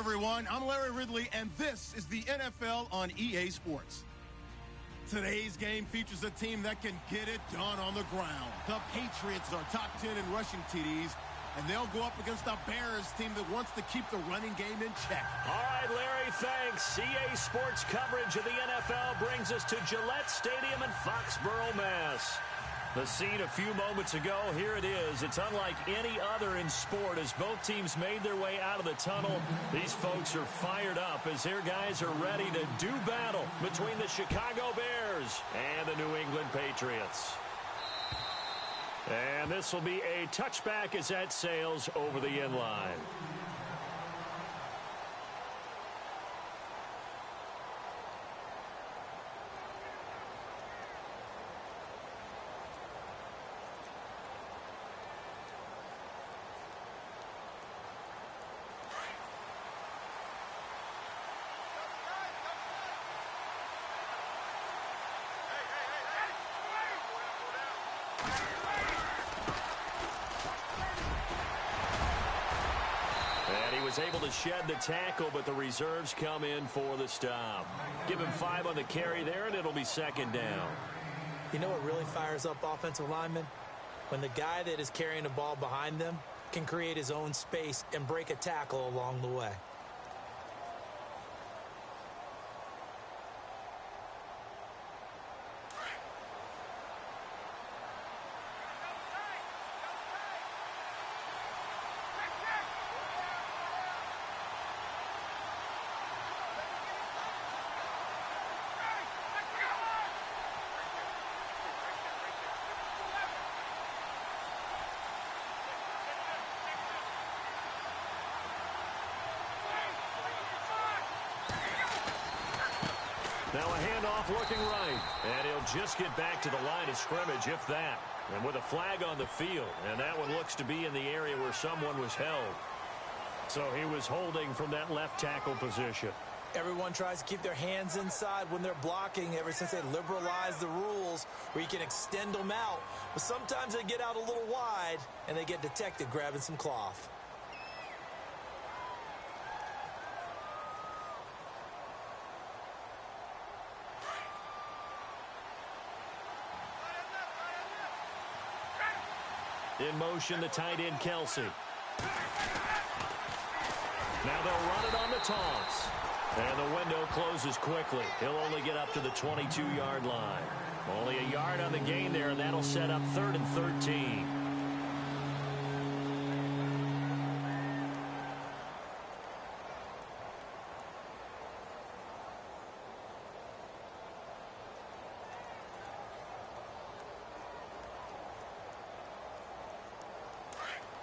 everyone. I'm Larry Ridley, and this is the NFL on EA Sports. Today's game features a team that can get it done on the ground. The Patriots are top 10 in rushing TDs, and they'll go up against a Bears team that wants to keep the running game in check. All right, Larry, thanks. EA Sports coverage of the NFL brings us to Gillette Stadium in Foxborough, Mass. The scene a few moments ago, here it is. It's unlike any other in sport as both teams made their way out of the tunnel. These folks are fired up as their guys are ready to do battle between the Chicago Bears and the New England Patriots. And this will be a touchback as that sails over the end line. Able to shed the tackle, but the reserves come in for the stop. Give him 5 on the carry there, and it'll be second down. You know what really fires up offensive linemen? When the guy that is carrying the ball behind them can create his own space and break a tackle along the way. Now a handoff looking right, and he'll just get back to the line of scrimmage, if that. And with a flag on the field, and that one looks to be in the area where someone was held. So he was holding from that left tackle position. Everyone tries to keep their hands inside when they're blocking ever since they liberalized the rules where you can extend them out. But sometimes they get out a little wide, and they get detected grabbing some cloth. In motion, the tight end, Kelsey. Now they'll run it on the toss. And the window closes quickly. He'll only get up to the 22-yard line. Only a yard on the gain there, and that'll set up 3rd and 13.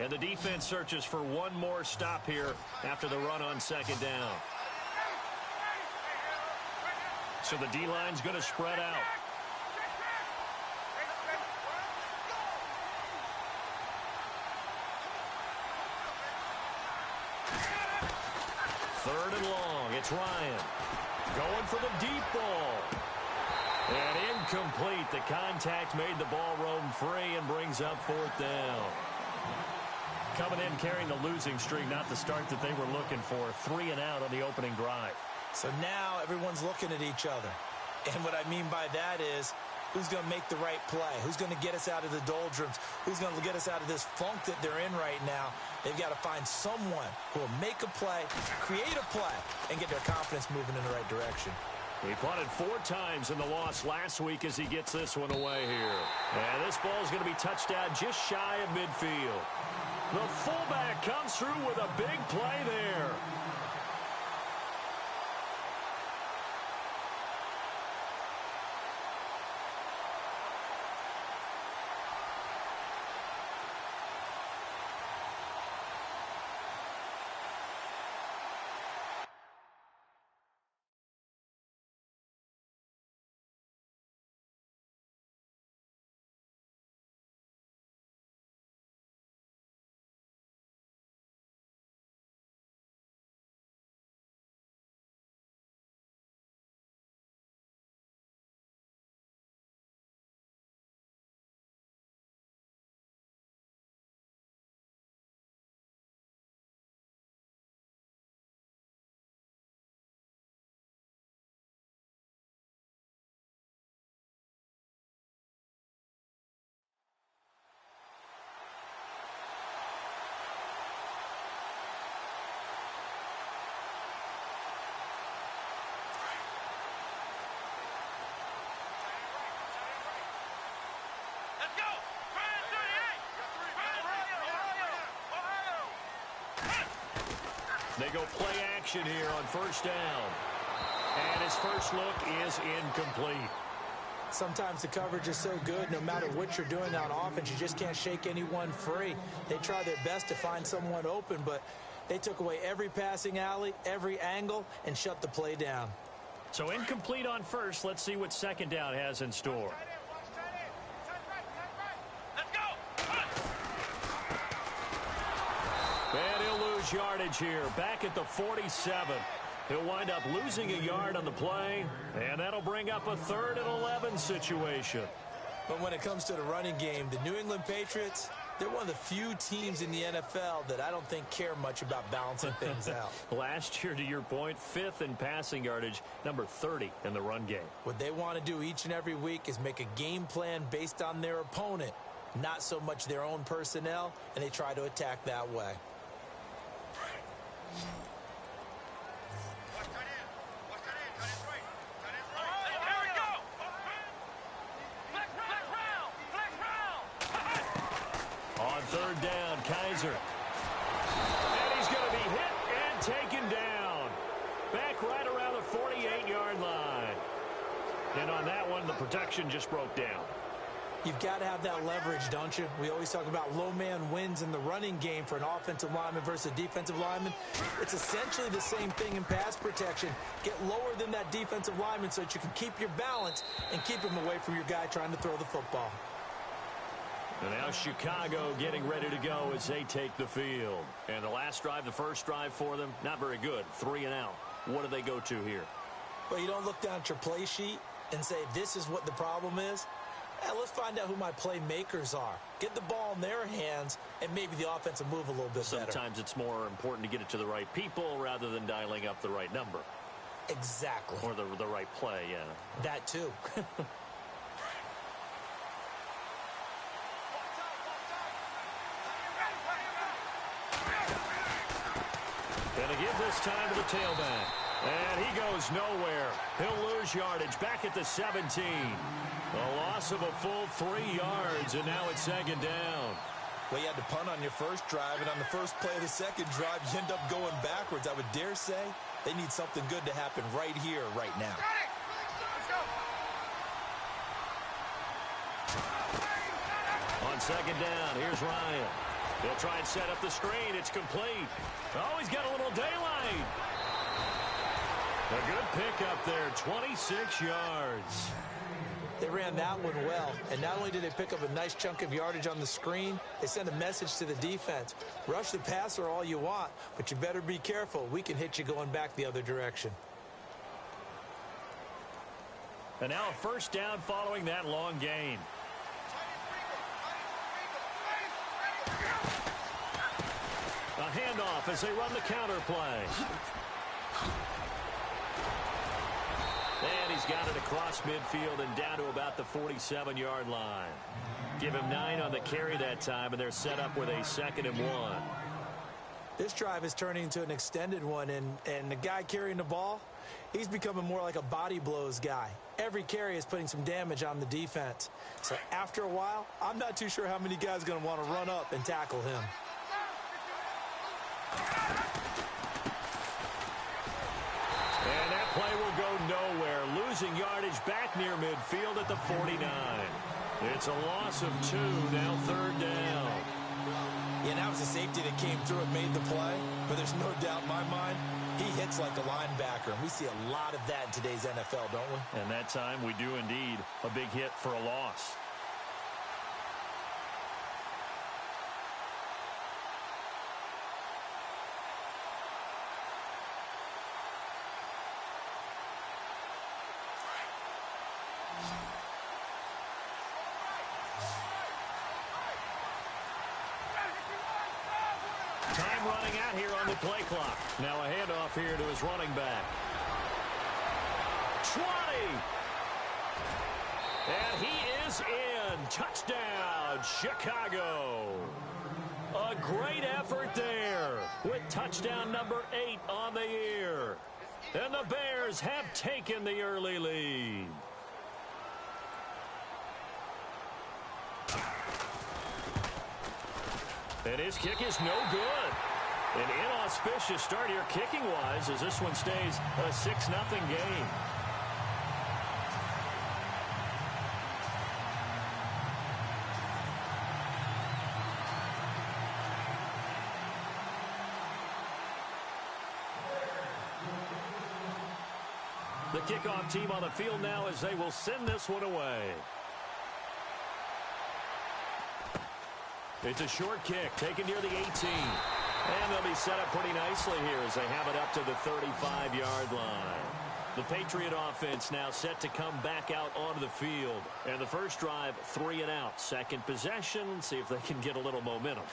And the defense searches for one more stop here after the run on second down. So the D-line's going to spread out. Third and long. It's Ryan. Going for the deep ball. And incomplete. The contact made the ball roam free and brings up 4th down. Coming in carrying the losing streak, not the start that they were looking for. 3 and out on the opening drive. So now everyone's looking at each other. And what I mean by that is, who's going to make the right play? Who's going to get us out of the doldrums? Who's going to get us out of this funk that they're in right now? They've got to find someone who will make a play, create a play, and get their confidence moving in the right direction. He punted 4 times in the loss last week as he gets this one away here. And this ball is going to be touched down just shy of midfield. The fullback comes through with a big play there. They go play action here on first down. And his first look is incomplete. Sometimes the coverage is so good, no matter what you're doing on offense, you just can't shake anyone free. They try their best to find someone open, but they took away every passing alley, every angle, and shut the play down. So incomplete on first. Let's see what second down has in store. And he'll lose yardage here, back at the 47. He'll wind up losing a yard on the play, and that'll bring up a 3rd and 11 situation. But when it comes to the running game, the New England Patriots, they're one of the few teams in the NFL that I don't think care much about balancing things out. Last year, to your point, 5th in passing yardage, number 30 in the run game. What they want to do each and every week is make a game plan based on their opponent, not so much their own personnel, and they try to attack that way. On 3rd down, Kaiser. And he's going to be hit and taken down. Back right around the 48-yard line. And on that one, the protection just broke down. You've got to have that leverage, don't you? We always talk about low man wins in the running game for an offensive lineman versus a defensive lineman. It's essentially the same thing in pass protection. Get lower than that defensive lineman so that you can keep your balance and keep him away from your guy trying to throw the football. And now Chicago getting ready to go as they take the field. And the last drive, the first drive for them, not very good. 3 and out. What do they go to here? Well, you don't look down at your play sheet and say, this is what the problem is. Let's find out who my playmakers are. Get the ball in their hands, and maybe the offense will move a little bit better. Sometimes it's more important to get it to the right people rather than dialing up the right number. Exactly. Or the right play, yeah. That too. Gonna give this time to the tailback. And he goes nowhere. He'll lose yardage back at the 17. A loss of a full 3 yards, and now it's 2nd down. Well, you had to punt on your first drive, and on the first play of the second drive, you end up going backwards. I would dare say they need something good to happen right here, right now. On 2nd down, here's Ryan. He'll try and set up the screen. It's complete. Oh, he's got a little daylight. A good pickup there, 26 yards. They ran that one well, and not only did they pick up a nice chunk of yardage on the screen, they sent a message to the defense. Rush the passer all you want, but you better be careful. We can hit you going back the other direction. And now a first down following that long gain. A handoff as they run the counter play. And he's got it across midfield and down to about the 47-yard line. Give him 9 on the carry that time, and they're set up with a 2nd and 1. This drive is turning into an extended one, and the guy carrying the ball, he's becoming more like a body blows guy. Every carry is putting some damage on the defense. So after a while, I'm not too sure how many guys are going to want to run up and tackle him. And that play will go nowhere. Losing yardage back near midfield at the 49. It's a loss of 2, now 3rd down. Yeah, that was a safety that came through and made the play, but there's no doubt in my mind, he hits like a linebacker, and we see a lot of that in today's NFL, don't we? And that time we do indeed. A big hit for a loss. Time running out here on the play clock. Now a handoff here to his running back. 20. And he is in. Touchdown, Chicago. A great effort there with touchdown number 8 on the year. And the Bears have taken the early lead. And his kick is no good. An inauspicious start here kicking-wise as this one stays a 6-0 game. The kickoff team on the field now as they will send this one away. It's a short kick taken near the 18. And they'll be set up pretty nicely here as they have it up to the 35-yard line. The Patriot offense now set to come back out onto the field. And the first drive, 3 and out. Second possession, see if they can get a little momentum.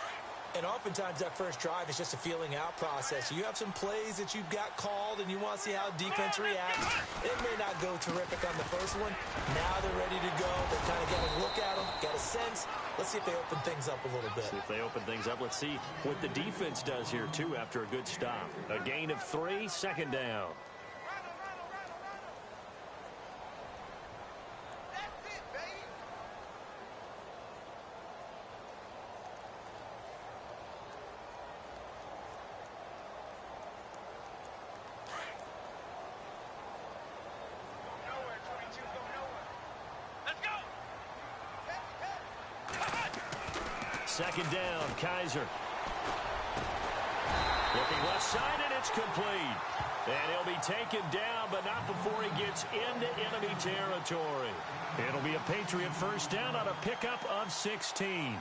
And oftentimes that first drive is just a feeling out process. You have some plays that you've got called and you want to see how defense reacts. It may not go terrific on the first one. Now they're ready to go. They kind of get a look at them, got a sense. Let's see if they open things up a little bit. See if they open things up. Let's see what the defense does here, too, after a good stop. A gain of 3, second down. Second down, Kaiser. Looking left side, and it's complete. And he'll be taken down, but not before he gets into enemy territory. It'll be a Patriot first down on a pickup of 16.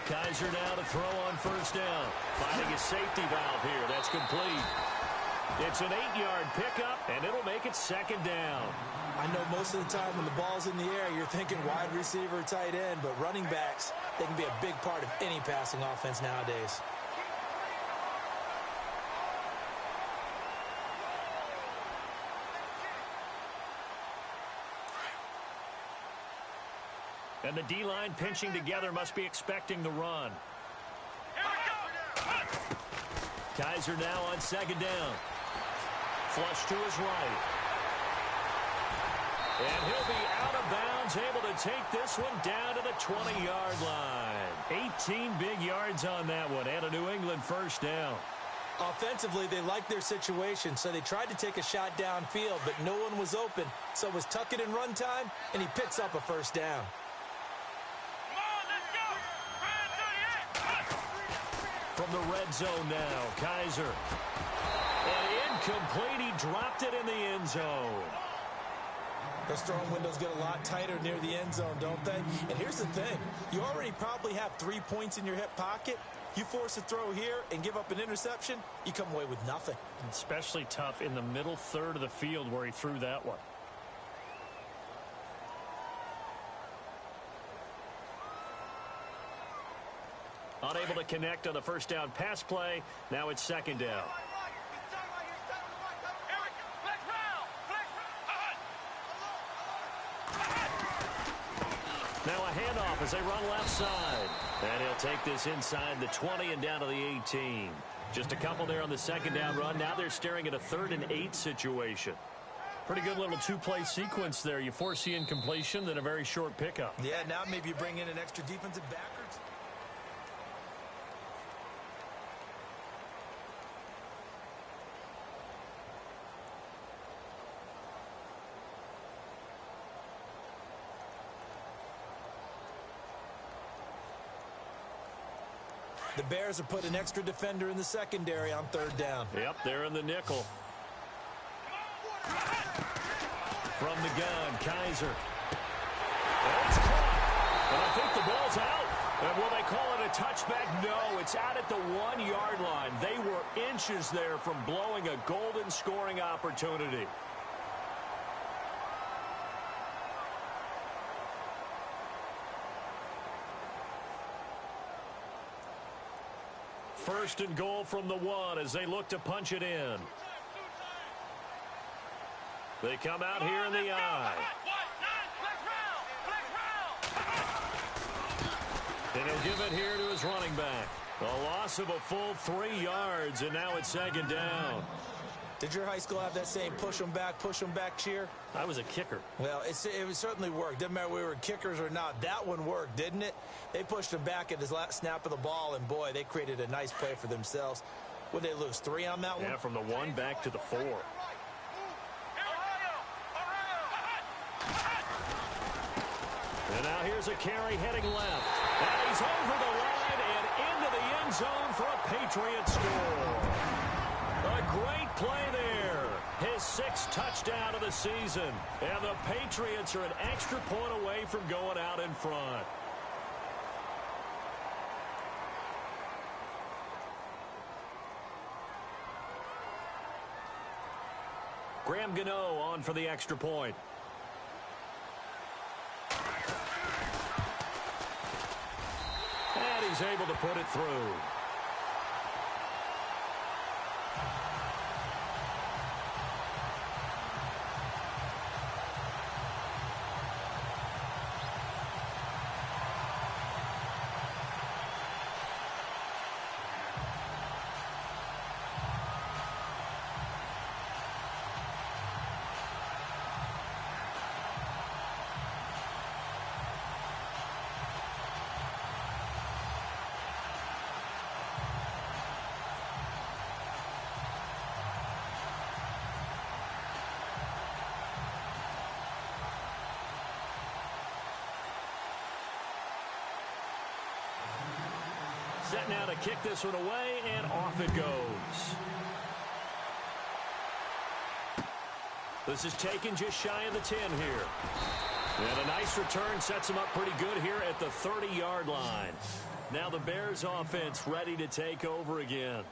Kaiser now to throw on first down. Finding a safety valve here. That's complete. It's an 8-yard pickup, and it'll make it second down. I know most of the time when the ball's in the air, you're thinking wide receiver, tight end, but running backs, they can be a big part of any passing offense nowadays. And the D-line pinching together must be expecting the run. Kaiser now on second down. Flush to his right. And he'll be out of bounds, able to take this one down to the 20-yard line. 18 big yards on that one, and a New England first down. Offensively, they liked their situation, so they tried to take a shot downfield, but no one was open. So it was tuck it in run time, and he picks up a first down. From the red zone now, Kaiser. And incomplete, he dropped it in the end zone. Those throwing windows get a lot tighter near the end zone, don't they? And here's the thing. You already probably have 3 points in your hip pocket. You force a throw here and give up an interception, you come away with nothing. Especially tough in the middle third of the field where he threw that one. Unable to connect on the first down pass play. Now it's second down. Now a handoff as they run left side. And he'll take this inside the 20 and down to the 18. Just a couple there on the second down run. Now they're staring at a 3rd and 8 situation. Pretty good little 2-play sequence there. You force the incompletion, then a very short pickup. Yeah, now maybe you bring in an extra defensive backers. The Bears have put an extra defender in the secondary on 3rd down. Yep, they're in the nickel. From the gun, Kaiser. And it's caught. And I think the ball's out. And will they call it a touchback? No, it's out at the 1-yard line. They were inches there from blowing a golden scoring opportunity. First and goal from the 1 as they look to punch it in. They come out here in the I. And he'll give it here to his running back. A loss of a full 3 yards, and now it's second down. Did your high school have that same push them back cheer? I was a kicker. Well, it certainly worked. Didn't matter if we were kickers or not. That one worked, didn't it? They pushed him back at his last snap of the ball, and boy, they created a nice play for themselves. Would they lose 3 on that one? Yeah, from the 1 back to the 4. And now here's a carry heading left. And he's over the line and into the end zone for a Patriots score. A great play there. His 6th touchdown of the season. And the Patriots are an extra point away from going out in front. Graham Gano on for the extra point. And he's able to put it through. Set now to kick this one away, and off it goes. This is taken just shy of the 10 here. And a nice return sets him up pretty good here at the 30-yard line. Now the Bears offense ready to take over again.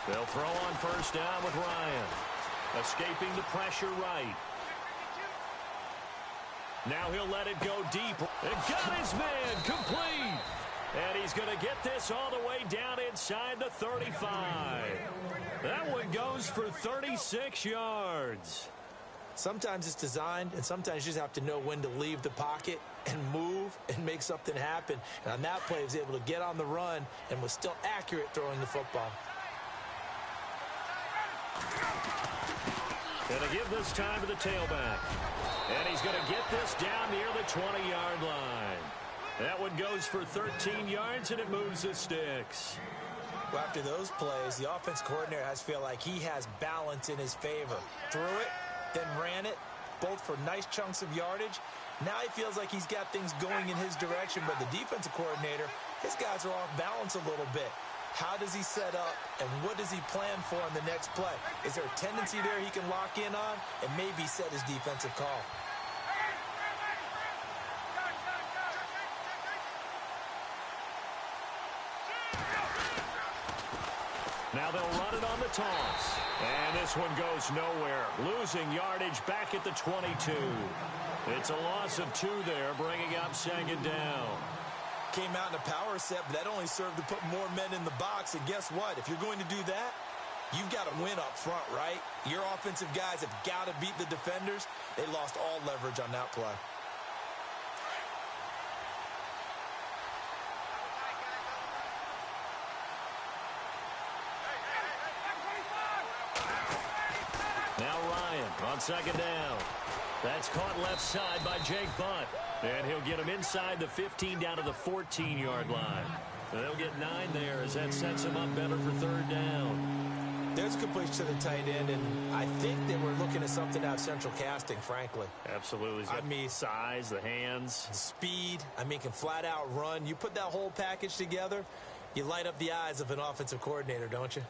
They'll throw on first down with Ryan. Escaping the pressure right. Now he'll let it go deep. And got his man complete. And he's going to get this all the way down inside the 35. That one goes for 36 yards. Sometimes it's designed, and sometimes you just have to know when to leave the pocket and move and make something happen. And on that play, he was able to get on the run and was still accurate throwing the football. Going to give this time to the tailback. And he's going to get this down near the 20-yard line. That one goes for 13 yards, and it moves the sticks. Well, after those plays, the offense coordinator has to feel like he has balance in his favor. Threw it, then ran it, both for nice chunks of yardage. Now he feels like he's got things going in his direction, but the defensive coordinator, his guys are off balance a little bit. How does he set up, and what does he plan for on the next play? Is there a tendency there he can lock in on and maybe set his defensive call? Now they'll run it on the toss. And this one goes nowhere. Losing yardage back at the 22. It's a loss of 2 there, bringing up second down. Came out in a power set, but that only served to put more men in the box. And guess what? If you're going to do that, you've got to win up front, right? Your offensive guys have got to beat the defenders. They lost all leverage on that play. Now Ryan on second down. That's caught left side by Jake Butt. And he'll get him inside the 15 down to the 14-yard line. And they'll get 9 there as that sets him up better for third down. There's completion to the tight end, and I think that we're looking at something out of central casting, frankly. Absolutely. I mean, size, the hands. Speed. I mean, can flat out run. You put that whole package together, you light up the eyes of an offensive coordinator, don't you?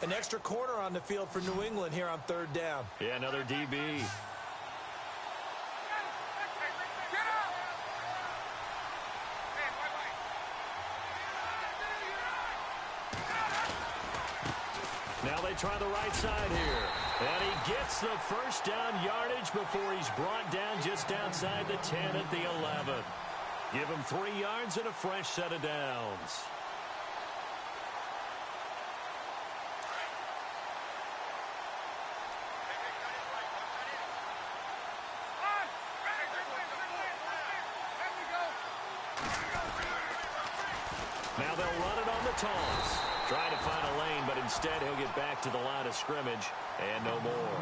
An extra corner on the field for New England here on third down. Yeah, another DB. Now they try the right side here. And he gets the first down yardage before he's brought down just outside the 10 at the 11. Give him 3 yards and a fresh set of downs. Now they'll run it on the toss. Trying to find a lane, but instead he'll get back to the line of scrimmage and no more.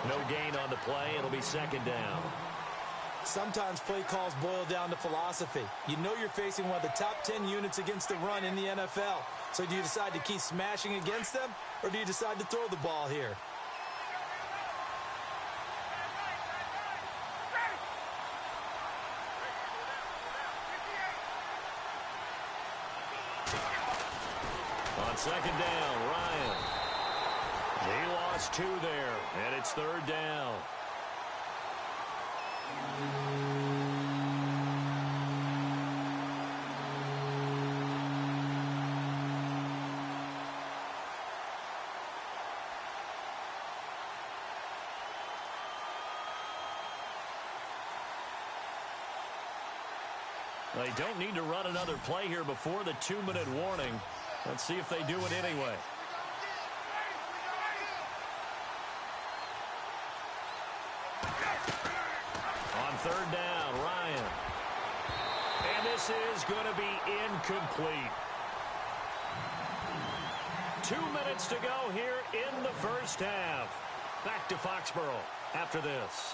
No gain on the play. It'll be second down. Sometimes play calls boil down to philosophy. You know you're facing one of the top 10 units against the run in the NFL. So do you decide to keep smashing against them, or do you decide to throw the ball here? On second down, Ryan. He lost 2 there, and it's third down. They don't need to run another play here before the 2-minute warning. Let's see if they do it anyway. On third down, Ryan. And this is going to be incomplete. 2 minutes to go here in the first half. Back to Foxborough after this.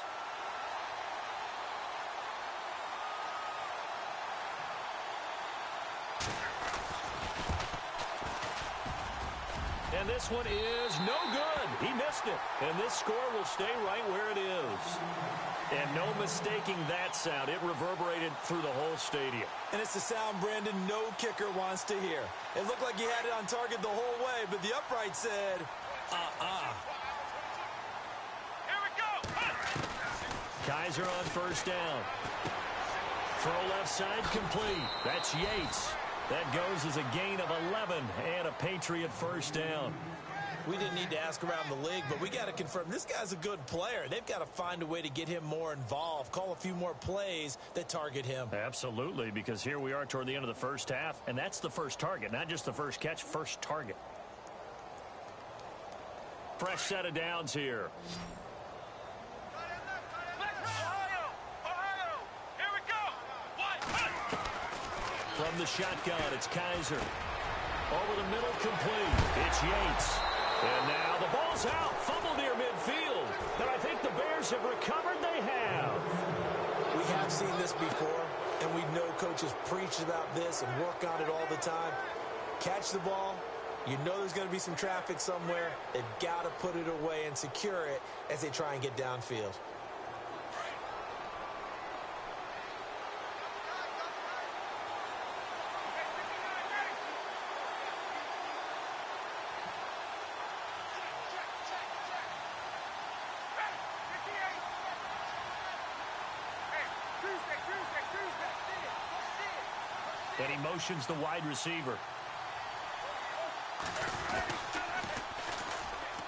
And this one is no good. He missed it. And this score will stay right where it is. And no mistaking that sound. It reverberated through the whole stadium. And it's the sound Brandon no kicker wants to hear. It looked like he had it on target the whole way, but the upright said, Here we go. Kaiser on first down. Throw left side complete. That's Yates. That goes as a gain of 11 and a Patriot first down. We didn't need to ask around the league, but we got to confirm this guy's a good player. They've got to find a way to get him more involved, call a few more plays that target him. Absolutely, because here we are toward the end of the first half, and that's the first target, not just the first catch, first target. Fresh set of downs here. From the shotgun, it's Kaiser. Over the middle, complete. It's Yates. And now the ball's out. Fumble near midfield. And I think the Bears have recovered. They have. We have seen this before, and we know coaches preach about this and work on it all the time. Catch the ball. You know there's going to be some traffic somewhere. They've got to put it away and secure it as they try and get downfield. And he motions the wide receiver.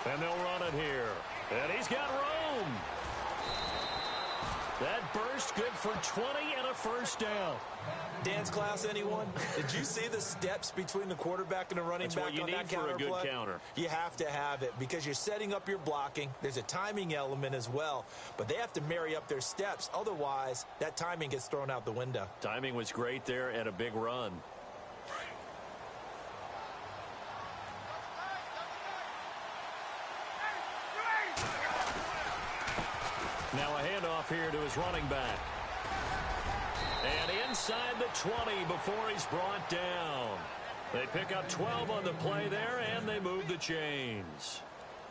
And they'll run it here. And he's got room. That burst good for 20 and a first down. Dance class, anyone? Did you see the steps between the quarterback and the running back on that counter play? That's what you need for a good counter. You have to have it because you're setting up your blocking. There's a timing element as well, but they have to marry up their steps. Otherwise, that timing gets thrown out the window. Timing was great there and a big run. Now a handoff here to his running back. And inside the 20 before he's brought down. They pick up 12 on the play there, and they move the chains.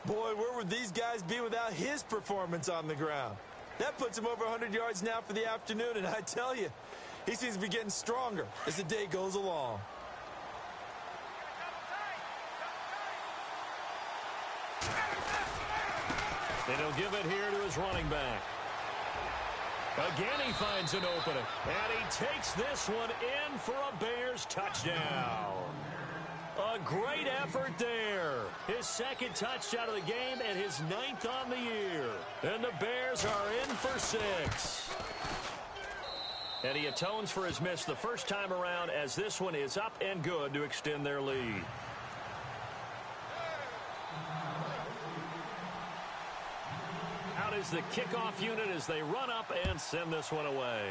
Boy, where would these guys be without his performance on the ground? That puts him over 100 yards now for the afternoon, and I tell you, he seems to be getting stronger as the day goes along. And he'll give it here to his running back. Again, he finds an opening. And he takes this one in for a Bears touchdown. A great effort there. His second touchdown of the game and his 9th on the year. And the Bears are in for 6. And he atones for his miss the first time around as this one is up and good to extend their lead. Out is the kickoff unit as they run up and send this one away.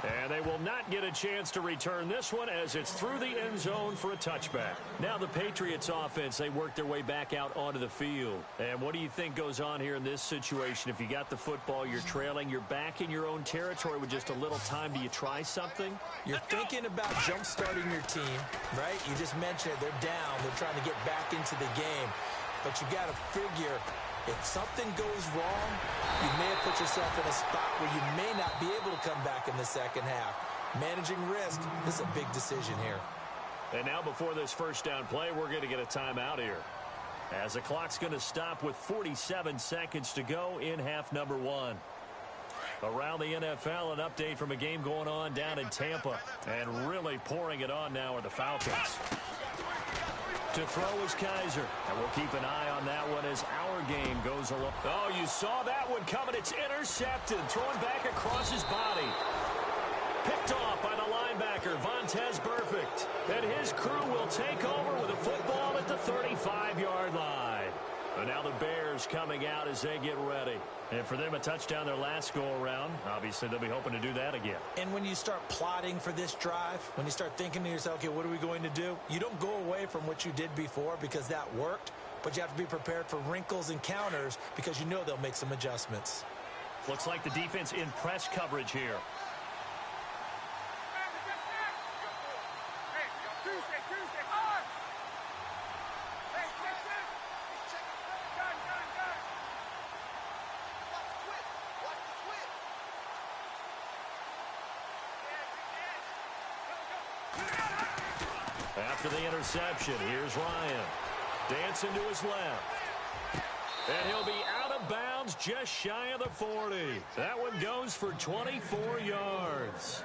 And they will not get a chance to return this one as it's through the end zone for a touchback. Now the Patriots offense, they work their way back out onto the field. And what do you think goes on here in this situation? If you got the football, you're trailing, you're back in your own territory with just a little time. Do you try something? You're thinking about jump-starting your team, right? You just mentioned it. They're down. They're trying to get back into the game. But you got to figure, if something goes wrong, you may have put yourself in a spot where you may not be able to come back in the second half. Managing risk, this is a big decision here. And now before this first down play, we're going to get a timeout here, as the clock's going to stop with 47 seconds to go in half number 1. Around the NFL, an update from a game going on down in Tampa. And really pouring it on now are the Falcons. To throw is Kaiser. And we'll keep an eye on that one as our game goes along. Oh, you saw that one coming. It's intercepted. Thrown back across his body. Picked off by the linebacker, Vontaze Burfict. And his crew will take over with a football at the 35-yard line. And now the Bears coming out as they get ready. And for them, a touchdown their last go-around. Obviously, they'll be hoping to do that again. And when you start plotting for this drive, when you start thinking to yourself, okay, what are we going to do? You don't go away from what you did before because that worked, but you have to be prepared for wrinkles and counters because you know they'll make some adjustments. Looks like the defense in press coverage here. After the interception, here's Ryan. Dancing to his left. And he'll be out of bounds just shy of the 40. That one goes for 24 yards.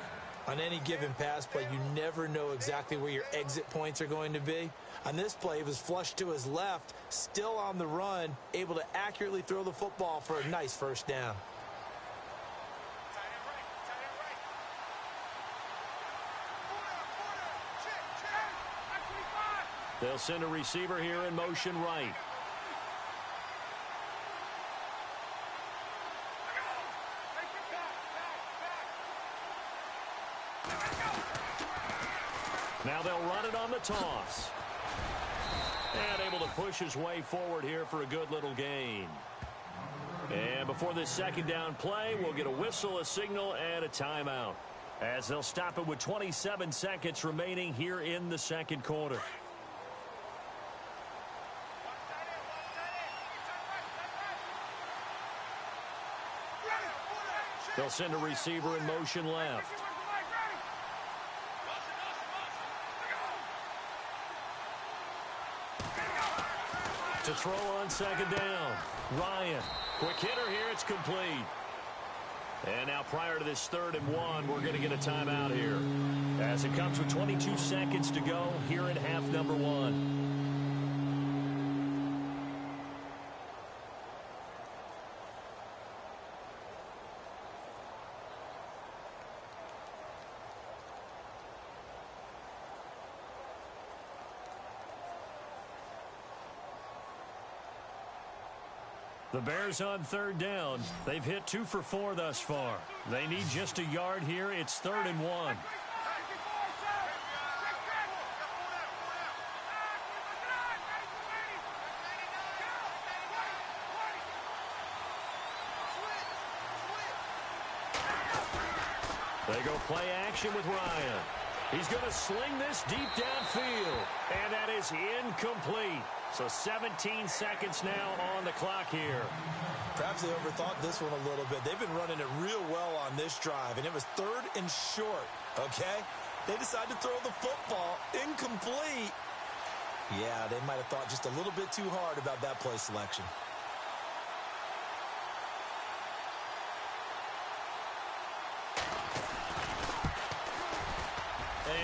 On any given pass play, you never know exactly where your exit points are going to be. On this play, he was flushed to his left, still on the run, able to accurately throw the football for a nice first down. They'll send a receiver here in motion right. Now they'll run it on the toss. And able to push his way forward here for a good little gain. And before this second down play, we'll get a whistle, a signal, and a timeout, as they'll stop it with 27 seconds remaining here in the second quarter. They'll send a receiver in motion left. To throw on second down, Ryan. Quick hitter here, it's complete. And now prior to this 3rd and 1, we're going to get a timeout here, as it comes with 22 seconds to go here in half number 1. The Bears on 3rd down. They've hit 2 for 4 thus far. They need just a yard here. It's 3rd and 1. They go play action with Ryan. He's going to sling this deep downfield, and that is incomplete. So 17 seconds now on the clock here. Perhaps they overthought this one a little bit. They've been running it real well on this drive, and it was 3rd and short, okay? They decided to throw the football incomplete. Yeah, they might have thought just a little bit too hard about that play selection.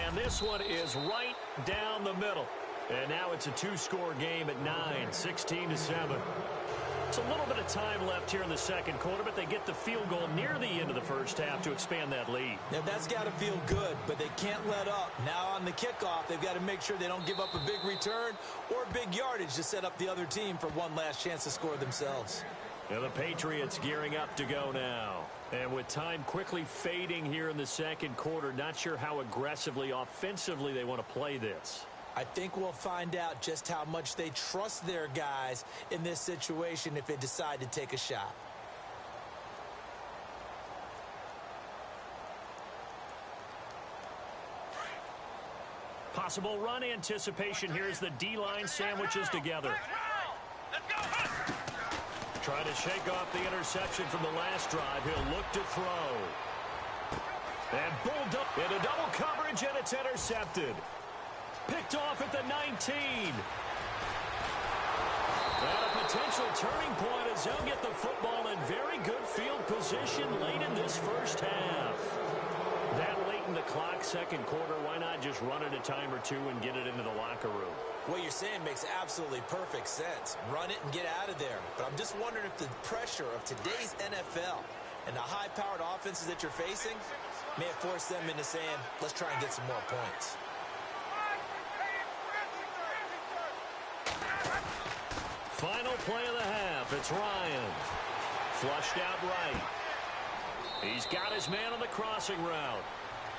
And this one is right down the middle. And now it's a two-score game at 9, 16-7. It's a little bit of time left here in the second quarter, but they get the field goal near the end of the first half to expand that lead. Now, that's got to feel good, but they can't let up. Now on the kickoff, they've got to make sure they don't give up a big return or big yardage to set up the other team for one last chance to score themselves. Now the Patriots gearing up to go now. And with time quickly fading here in the second quarter, not sure how aggressively, offensively they want to play this. I think we'll find out just how much they trust their guys in this situation if they decide to take a shot. Possible run anticipation here as the D-line sandwiches together. Trying to shake off the interception from the last drive. He'll look to throw. And pulled up into double coverage, and it's intercepted. Picked off at the 19. And a potential turning point as they'll get the football in very good field position late in this first half. That late in the clock, second quarter, why not just run it a time or two and get it into the locker room? What you're saying makes absolutely perfect sense. Run it and get out of there. But I'm just wondering if the pressure of today's NFL and the high-powered offenses that you're facing may have forced them into saying, let's try and get some more points. Final play of the half. It's Ryan. Flushed out right. He's got his man on the crossing route.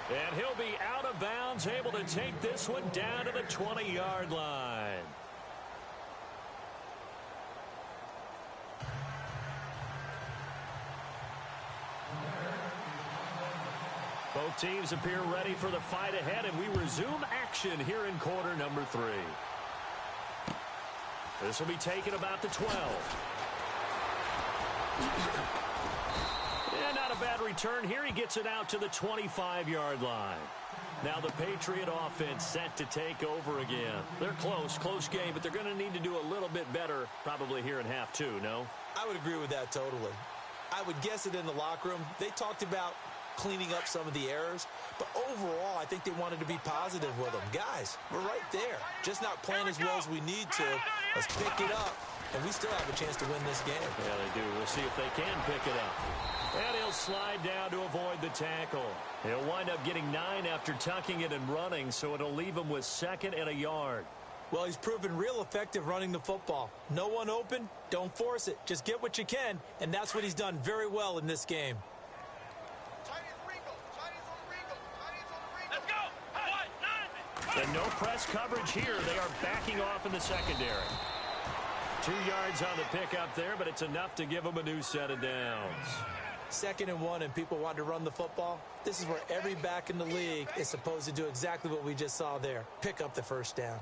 And he'll be out of bounds, able to take this one down to the 20-yard line. Both teams appear ready for the fight ahead, and we resume action here in quarter number 3. This will be taken about the 12. And not a bad return here. He gets it out to the 25-yard line. Now the Patriot offense set to take over again. They're close game, but they're going to need to do a little bit better probably here in half 2, no? I would agree with that totally. I would guess it in the locker room. They talked about cleaning up some of the errors, but overall I think they wanted to be positive with them. Guys, we're right there. Just not playing as well as we need to. Let's pick it up, and we still have a chance to win this game. Yeah, they do. We'll see if they can pick it up. And he'll slide down to avoid the tackle. He'll wind up getting 9 after tucking it and running, so it'll leave him with 2nd and a yard. Well, he's proven real effective running the football. No one open, don't force it. Just get what you can, and that's what he's done very well in this game. And no press coverage here. They are backing off in the secondary. 2 yards on the pickup there, but it's enough to give them a new set of downs. 2nd and 1, and people want to run the football. This is where every back in the league is supposed to do exactly what we just saw there. Pick up the first down.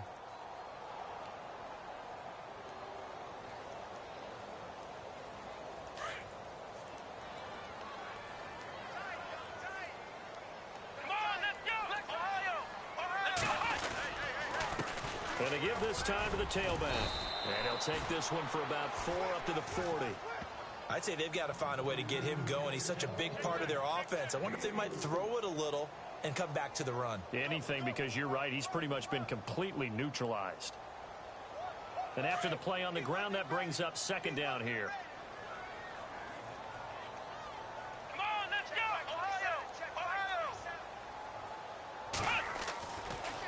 And to give this time to the tailback. And he'll take this one for about 4 up to the 40. I'd say they've got to find a way to get him going. He's such a big part of their offense. I wonder if they might throw it a little and come back to the run. Anything, because you're right. He's pretty much been completely neutralized. And after the play on the ground, that brings up 2nd down here. Come on, let's go! Ohio!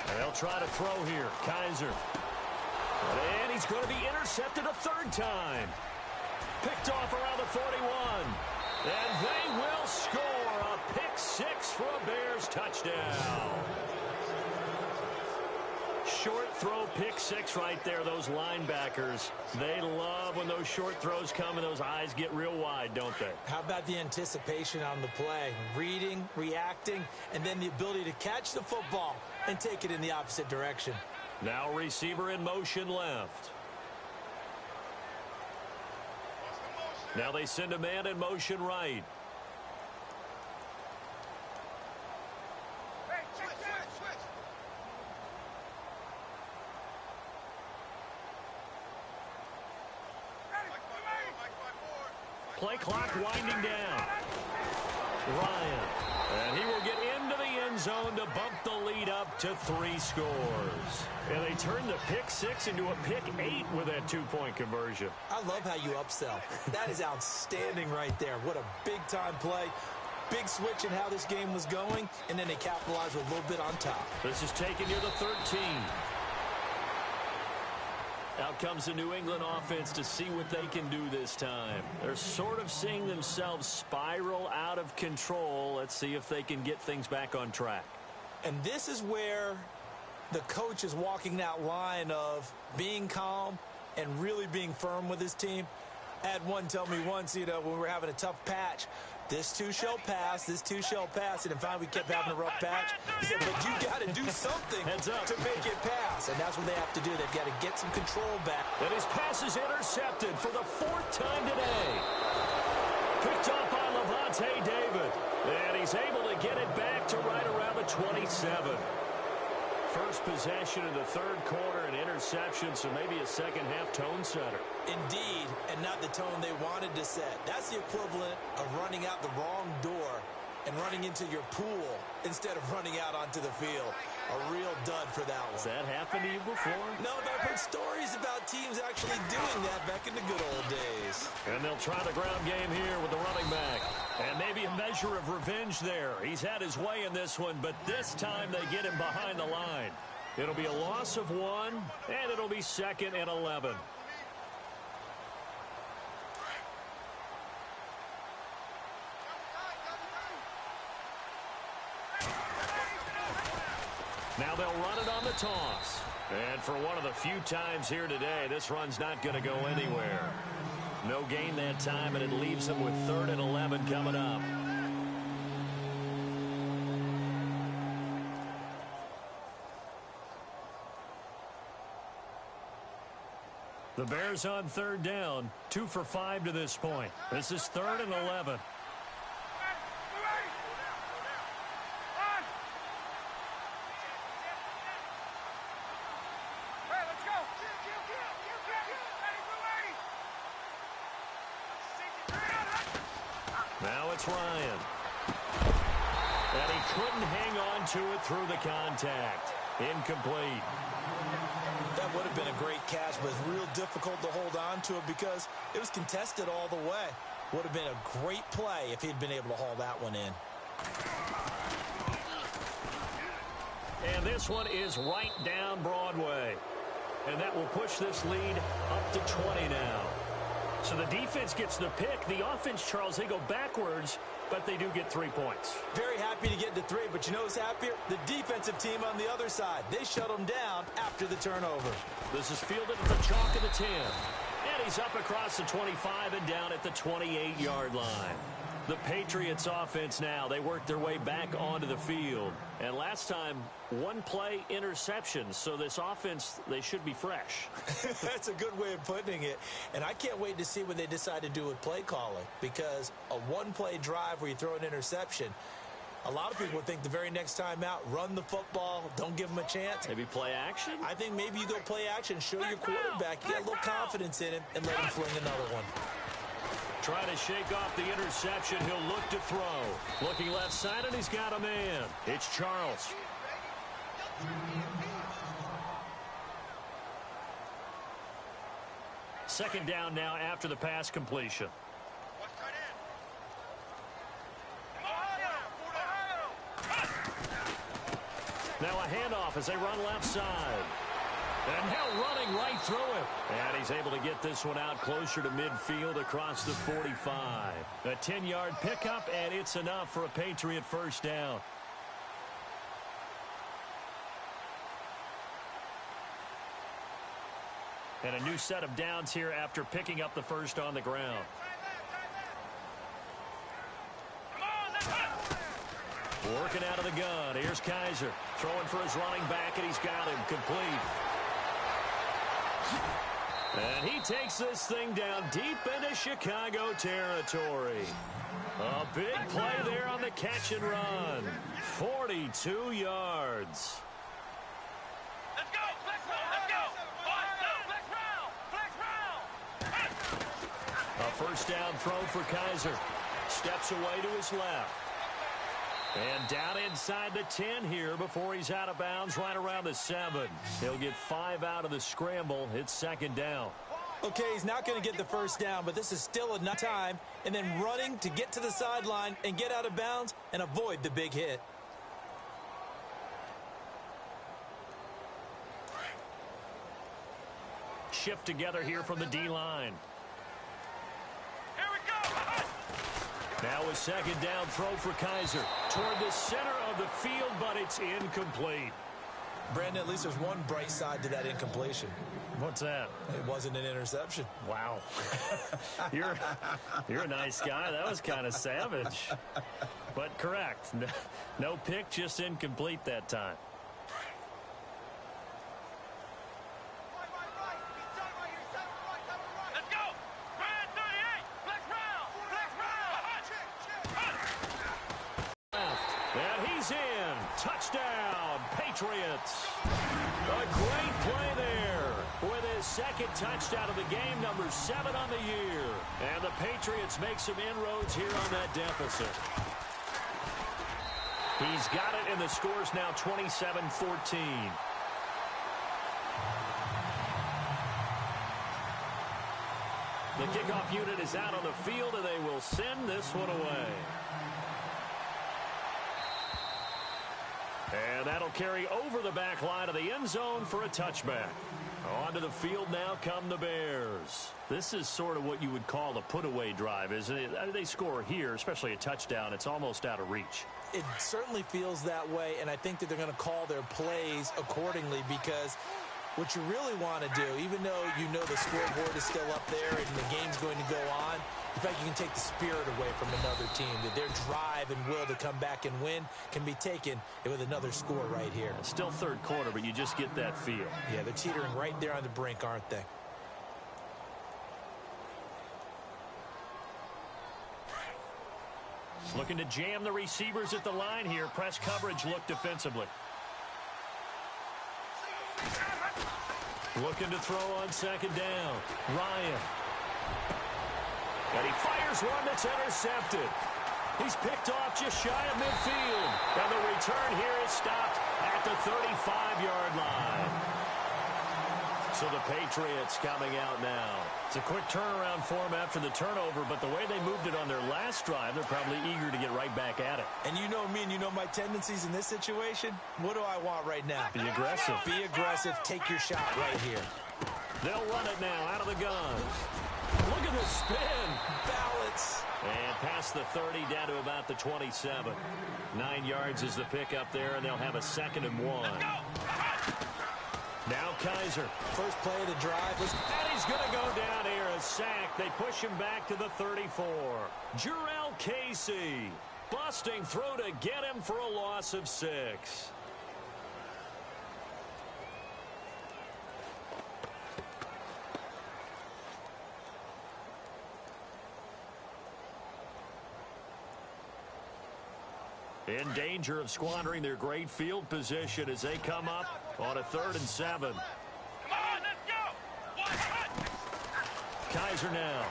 And they'll try to throw here. Kaiser. And he's going to be intercepted a 3rd time. Picked off around the 41. And they will score a pick 6 for a Bears touchdown. Short throw, pick 6 right there. Those linebackers, they love when those short throws come and those eyes get real wide, don't they? How about the anticipation on the play? Reading, reacting, and then the ability to catch the football and take it in the opposite direction. Now receiver in motion left. Now they send a man in motion right. play clock winding down. Ryan. And he will get into the end zone to bump the lead up to 3 scores. And they turn the pick 6 into a pick 8 with that 2-point conversion. I love how you upsell. That is outstanding right there. What a big-time play. Big switch in how this game was going, and then they capitalized with a little bit on top. This is taken near the 13. Out comes the New England offense to see what they can do this time. They're sort of seeing themselves spiral out of control. Let's see if they can get things back on track. And this is where the coach is walking that line of being calm and really being firm with his team. I had one tell me once, when we were having a tough patch, this too shall pass, this too shall pass. And finally we kept having a rough patch. He said, but you got to do something to make it pass. And that's what they have to do. They've got to get some control back. And his pass is intercepted for the 4th time today. Picked up by Levante David. And he's able to get it back to right around the 27. First possession in the 3rd quarter, an interception, so maybe a second-half tone setter. Indeed, and not the tone they wanted to set. That's the equivalent of running out the wrong door and running into your pool instead of running out onto the field. A real dud for that one. Has that happened to you before? No, but I've heard stories about teams actually doing that back in the good old days. And they'll try the ground game here with the running back. And maybe a measure of revenge there. He's had his way in this one, but this time they get him behind the line. It'll be a loss of 1, and it'll be 2nd and 11. Now they'll run it on the toss. And for one of the few times here today, this run's not going to go anywhere. No gain that time, and it leaves them with 3rd and 11 coming up. The Bears on 3rd down, 2 for 5 to this point. This is 3rd and 11. Now it's Ryan. And he couldn't hang on to it through the contact. Incomplete. That would have been a great catch, but it's real difficult to hold on to it because it was contested all the way. Would have been a great play if he'd been able to haul that one in. And this one is right down Broadway. And that will push this lead up to 20 now. So the defense gets the pick. The offense, Charles, they go backwards, but they do get 3 points. Very happy to get to 3, but you know who's happier? The defensive team on the other side. They shut them down after the turnover. This is fielded at the chalk of the 10. And he's up across the 25 and down at the 28-yard line. The Patriots offense now, they work their way back onto the field. And last time, 1-play interception. So this offense, they should be fresh. That's a good way of putting it. And I can't wait to see what they decide to do with play calling. Because a 1-play drive where you throw an interception, a lot of people would think the very next time out, run the football, don't give them a chance. Maybe play action? I think maybe you go play action, show your quarterback, you got a little confidence in him, and let him fling another one. Trying to shake off the interception. He'll look to throw. Looking left side, and he's got a man. It's Charles. Second down now after the pass completion. Now a handoff as they run left side. And now running right through it. And he's able to get this one out closer to midfield across the 45. A 10-yard pickup, and it's enough for a Patriot first down. And a new set of downs here after picking up the first on the ground. Working out of the gun. Here's Kaiser. Throwing for his running back, and he's got him complete. And he takes this thing down deep into Chicago territory. A big play there on the catch and run. 42 yards. Let's go! Let's go! Let's go! 1, 2, let's round! Let's round! A First down throw for Kaiser. Steps away to his left. And down inside the 10 here before he's out of bounds right around the 7. He'll get 5 out of the scramble. It's second down. Okay, he's not going to get the first down, but this is still enough time. And then running to get to the sideline and get out of bounds and avoid the big hit. Shift together here from the D-line. Here we go. Now a second down throw for Kaiser. Toward the center of the field, but it's incomplete. Brandon, at least there's one bright side to that incompletion. What's that? It wasn't an interception. Wow. You're a nice guy. That was kind of savage. But correct. No pick, just incomplete that time. Let's go. Red 38. Flex round. And he's in. Touchdown, Patriots. A great play there with his second touchdown of the game, number 7 on the year. And the Patriots make some inroads here on that deficit. He's got it, and the score's now 27-14. The kickoff unit is out on the field, and they will send this one away. And that'll carry over the back line of the end zone for a touchback. Onto the field now come the Bears. This is sort of what you would call a put-away drive, isn't it? They score here, especially a touchdown. It's almost out of reach. It certainly feels that way, and I think that they're going to call their plays accordingly because what you really want to do, even though you know the scoreboard is still up there and the game's going to go on, in fact, you can take the spirit away from another team, that their drive and will to come back and win can be taken with another score right here. Still third quarter, but you just get that feel. Yeah, they're teetering right there on the brink, aren't they? Looking to jam the receivers at the line here. Press coverage look defensively. Looking to throw on second down. Ryan. And he fires one that's intercepted. He's picked off just shy of midfield. And the return here is stopped at the 35-yard line. So the Patriots coming out now. It's a quick turnaround for them after the turnover, but the way they moved it on their last drive, they're probably eager to get right back at it. And you know me and you know my tendencies in this situation. What do I want right now? Be aggressive. Be aggressive. Take your shot right here. They'll run it now out of the gun. Look at the spin. Balance. And past the 30 down to about the 27. 9 yards is the pickup there, and they'll have a 2nd and 1. Now Kaiser. First play of the drive. And he's going to go down here, a sack. They push him back to the 34. Jarrell Casey busting through to get him for a loss of 6. In danger of squandering their great field position as they come up on a 3rd and 7. Come on, let's go. Kaiser now.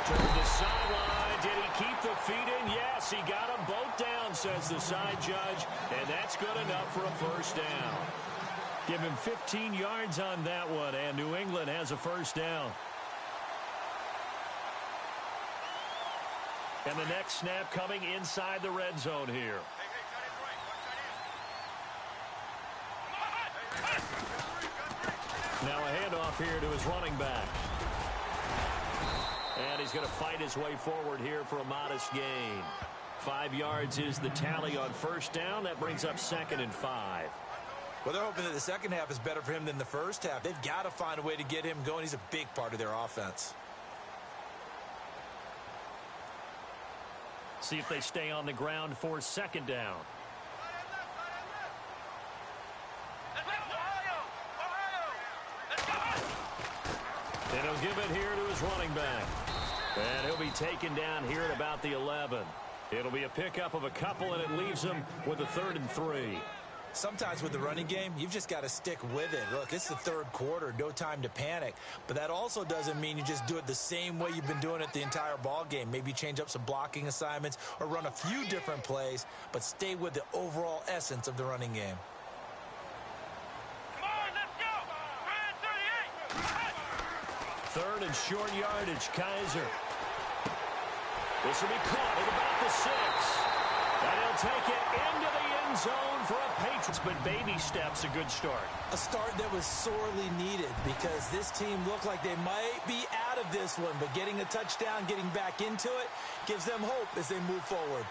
Toward the sideline. Did he keep the feet in? Yes, he got them both down, says the side judge. And that's good enough for a first down. Give him 15 yards on that one, and New England has a first down. And the next snap coming inside the red zone here. Now a handoff here to his running back. And he's going to fight his way forward here for a modest gain. 5 yards is the tally on first down. That brings up 2nd and 5. Well, they're hoping that the second half is better for him than the first half. They've got to find a way to get him going. He's a big part of their offense. See if they stay on the ground for 2nd down. And he'll give it here to his running back. And he'll be taken down here at about the 11. It'll be a pickup of a couple, and it leaves him with a 3rd and 3. Sometimes with the running game, you've just got to stick with it. Look, it's the third quarter, no time to panic. But that also doesn't mean you just do it the same way you've been doing it the entire ball game. Maybe change up some blocking assignments or run a few different plays, but stay with the overall essence of the running game. Come on, let's go! Red 38! Third and short yardage, Kaiser. This will be caught at about the 6. And he'll take it into the end zone for a Patriots, but baby steps, a good start. A start that was sorely needed because this team looked like they might be out of this one, but getting a touchdown, getting back into it, gives them hope as they move forward.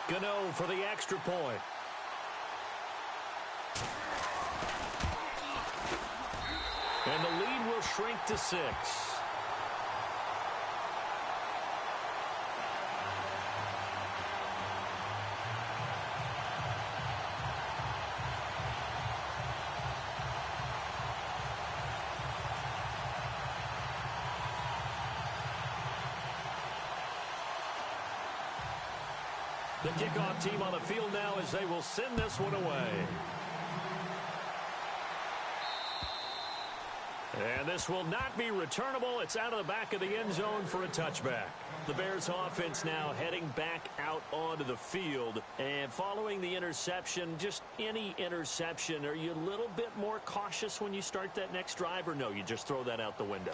Gano for the extra point. And the lead will shrink to 6. The kickoff team on the field now as they will send this one away. And this will not be returnable. It's out of the back of the end zone for a touchback. The Bears offense now heading back out onto the field. And following the interception, just any interception, are you a little bit more cautious when you start that next drive, or no, you just throw that out the window?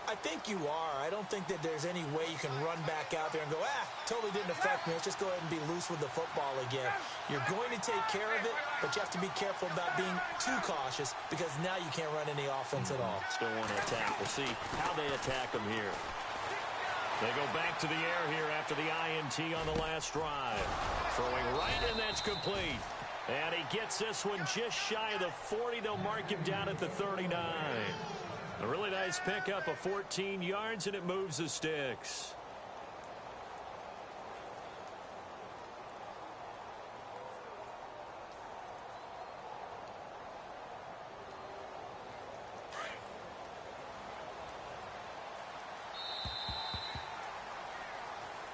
I think you are. I don't think that there's any way you can run back out there and go, totally didn't affect me. Let's just go ahead and be loose with the football again. You're going to take care of it, but you have to be careful about being too cautious because now you can't run any offense at all. Still want to attack. We'll see how they attack them here. They go back to the air here after the INT on the last drive. Throwing right, and that's complete. And he gets this one just shy of the 40. They'll mark him down at the 39. A really nice pickup of 14 yards, and it moves the sticks.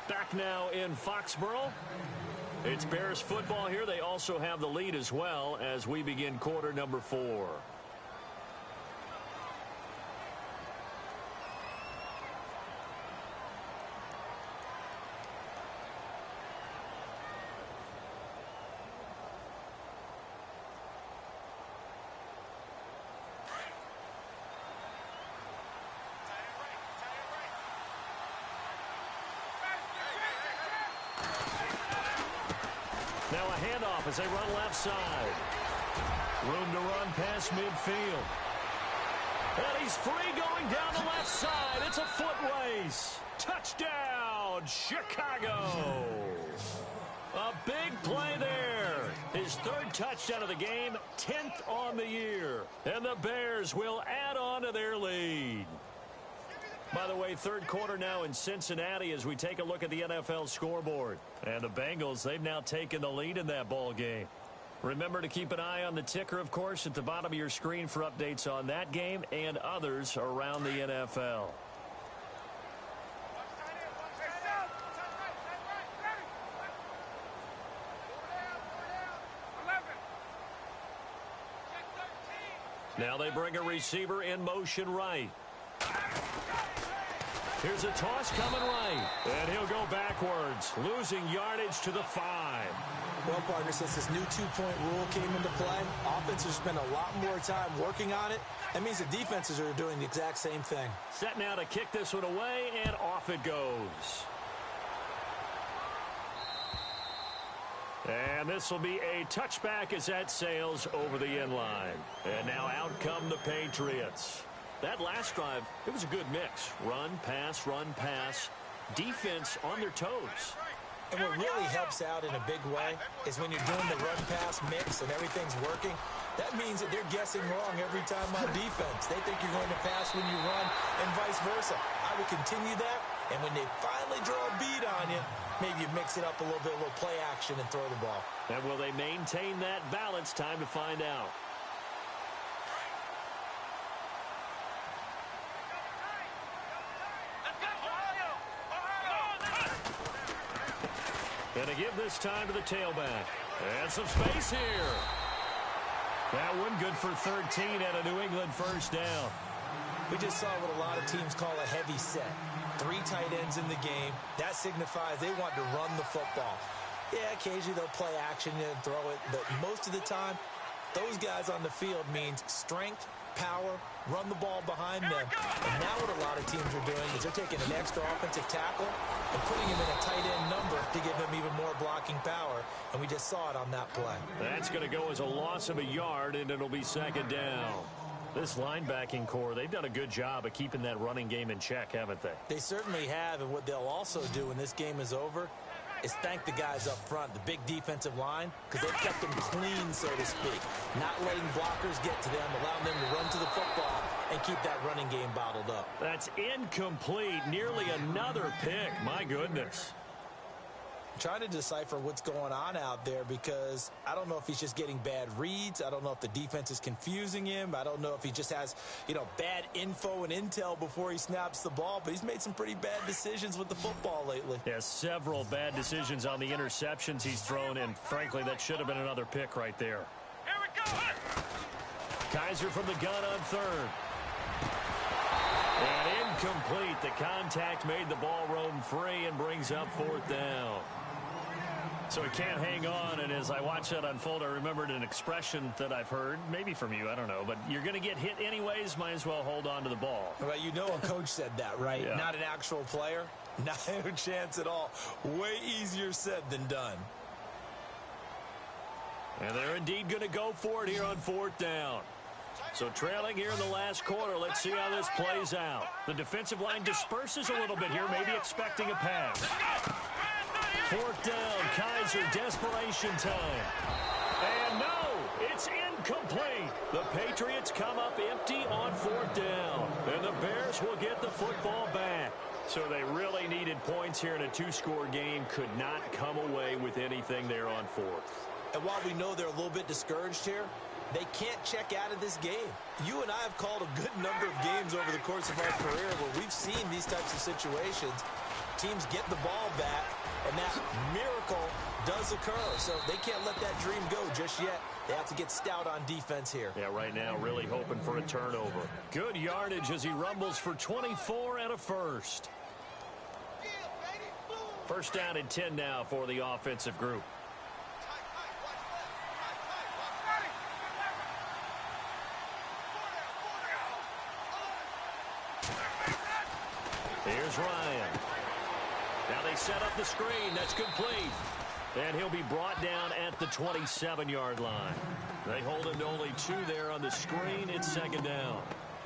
Back now in Foxborough. It's Bears football here. They also have the lead as well as we begin quarter number 4. Now a handoff as they run left side. Room to run past midfield. And he's free going down the left side. It's a foot race. Touchdown, Chicago. A big play there. His third touchdown of the game, 10th on the year. And the Bears will add on to their lead. By the way, third quarter now in Cincinnati as we take a look at the NFL scoreboard. And the Bengals, they've now taken the lead in that ball game. Remember to keep an eye on the ticker, of course, at the bottom of your screen for updates on that game and others around the NFL. Now they bring a receiver in motion right. Here's a toss coming right, and he'll go backwards, losing yardage to the 5. Well, partner, since this new two-point rule came into play, offenses spend a lot more time working on it. That means the defenses are doing the exact same thing. Set now to kick this one away, and off it goes. And this will be a touchback as that sails over the end line. And now out come the Patriots. That last drive, it was a good mix. Run, pass, defense on their toes. And what really helps out in a big way is when you're doing the run-pass mix and everything's working, that means that they're guessing wrong every time on defense. They think you're going to pass when you run and vice versa. I would continue that, and when they finally draw a beat on you, maybe you mix it up a little bit, a little play action and throw the ball. And will they maintain that balance? Time to find out. Going to give this time to the tailback. And some space here. That one good for 13 at a New England first down. We just saw what a lot of teams call a heavy set. 3 tight ends in the game. That signifies they want to run the football. Yeah, occasionally they'll play action and throw it, but most of the time, those guys on the field means strength, power, run the ball behind them. And now what a lot of teams are doing is they're taking an extra offensive tackle and putting him in a tight end number to give him even more blocking power, and we just saw it on that play. That's going to go as a loss of a yard, and it'll be second down. This linebacking core, they've done a good job of keeping that running game in check, haven't they? They certainly have, and what they'll also do when this game is over is thank the guys up front, the big defensive line, because they've kept them clean, so to speak. Not letting blockers get to them, allowing them to run to the football and keep that running game bottled up. That's incomplete. Nearly another pick. My goodness. Trying to decipher what's going on out there because I don't know if he's just getting bad reads. I don't know if the defense is confusing him. I don't know if he just has, bad info and intel before he snaps the ball. But he's made some pretty bad decisions with the football lately. Yeah, several bad decisions on the interceptions he's thrown, and frankly, that should have been another pick right there. Here we go. Kaiser from the gun on third. And incomplete. The contact made the ball roam free and brings up fourth down. So he can't hang on, and as I watch that unfold, I remembered an expression that I've heard, maybe from you, I don't know, but you're going to get hit anyways, might as well hold on to the ball. Well, a coach said that, right? Yeah. Not an actual player. Not a chance at all. Way easier said than done. And they're indeed going to go for it here on fourth down. So trailing here in the last quarter, let's see how this plays out. The defensive line disperses a little bit here, maybe expecting a pass. Fourth down, Kaiser, desperation time. And no, it's incomplete. The Patriots come up empty on fourth down. And the Bears will get the football back. So they really needed points here in a 2-score game. Could not come away with anything there on fourth. And while we know they're a little bit discouraged here, they can't check out of this game. You and I have called a good number of games over the course of our career where we've seen these types of situations. Teams get the ball back, and that miracle does occur. So they can't let that dream go just yet. They have to get stout on defense here. Yeah, right now really hoping for a turnover. Good yardage as he rumbles for 24 and a first. First down and 10 now for the offensive group. Here's Ryan. Now they set up the screen. That's complete. And he'll be brought down at the 27-yard line. They hold him to only 2 there on the screen. It's second down.